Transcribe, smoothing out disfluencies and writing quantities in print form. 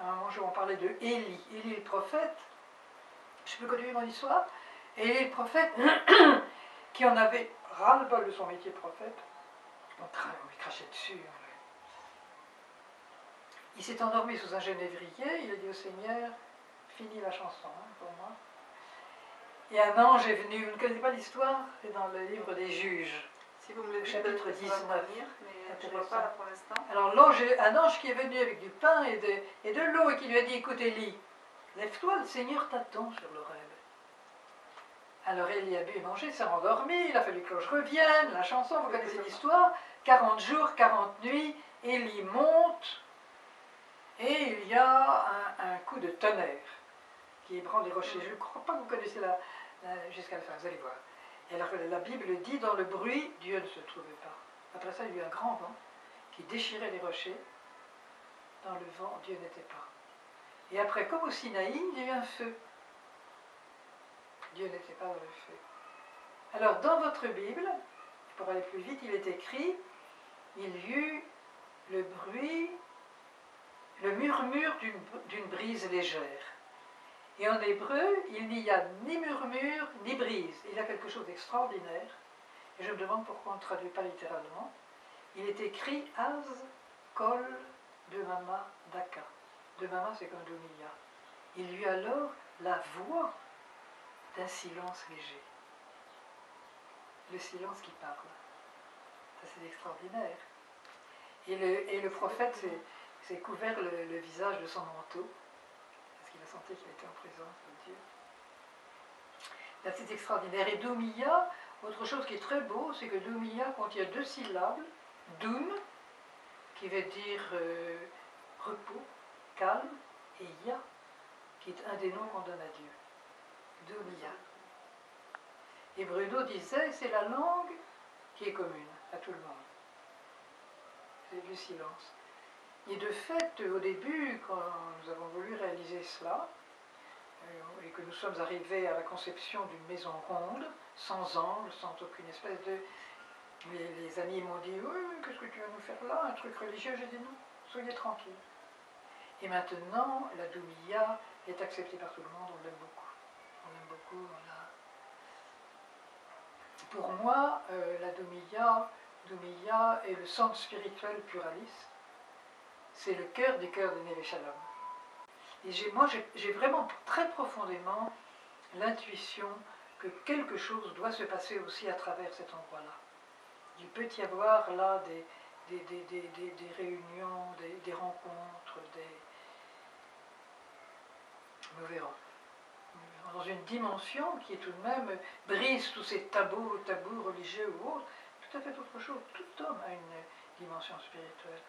À un moment, on parlait de Élie. Élie le prophète, je peux continuer mon histoire. Élie le prophète, qui en avait ras-le-bol de son métier de prophète, on lui crachait dessus. Il s'est endormi sous un genévrier, il a dit au Seigneur, fini la chanson pour moi. Et un ange est venu, vous ne connaissez pas l'histoire, c'est dans le livre des Juges. Si vous me le dites, chapitre 19. Venir, mais je ne vois pas là pour l'instant. Alors un ange qui est venu avec du pain et de l'eau et qui lui a dit, écoute Élie, lève-toi, le Seigneur t'attend sur l'Horeb. Alors Élie a bu et mangé, s'est endormi, il a fallu que je revienne, la chanson, vous connaissez l'histoire, 40 jours, 40 nuits, Élie monte, et il y a un coup de tonnerre qui ébranle les rochers. Je ne crois pas que vous connaissez jusqu'à la fin, vous allez voir. Et alors la Bible dit, dans le bruit, Dieu ne se trouvait pas. Après ça, il y a eu un grand vent qui déchirait les rochers. Dans le vent, Dieu n'était pas. Et après, comme au Sinaï, il y a eu un feu. Dieu n'était pas dans le feu. Alors, dans votre Bible, pour aller plus vite, il est écrit, il y eut le bruit, le murmure d'une brise légère. Et en hébreu, il n'y a ni murmure, ni brise. Il y a quelque chose d'extraordinaire. Et je me demande pourquoi on ne traduit pas littéralement. Il est écrit « Az kol de mama daka ». De mama, c'est comme d'Omiya. Il y eut alors la voix d'un silence léger. Le silence qui parle. Ça, c'est extraordinaire. Et le prophète s'est couvert le visage de son manteau. Il a senti qu'il était en présence de Dieu. Là, c'est extraordinaire. Et Doumiya, autre chose qui est très beau, c'est que Doumiya contient 2 syllabes. Doum, qui veut dire repos, calme, et Ya, qui est un des noms qu'on donne à Dieu. Doumiya. Et Bruno disait, c'est la langue qui est commune à tout le monde. C'est le silence. Et de fait, au début, quand nous avons voulu réaliser cela, et que nous sommes arrivés à la conception d'une maison ronde, sans angle, sans aucune espèce de... Les amis m'ont dit, oui, qu'est-ce que tu vas nous faire là, un truc religieux? J'ai dit non, soyez tranquille. Et maintenant, la Doumiya est acceptée par tout le monde, on l'aime beaucoup. On l'aime beaucoup, Pour moi, la Doumiya est le centre spirituel pluraliste. C'est le cœur des cœurs de Neve Shalom. Et moi, j'ai vraiment très profondément l'intuition que quelque chose doit se passer aussi à travers cet endroit-là. Il peut y avoir là des réunions, des rencontres, nous verrons. Dans une dimension qui est tout de même brise tous ces tabous religieux ou autres, tout à fait autre chose. Tout homme a une dimension spirituelle.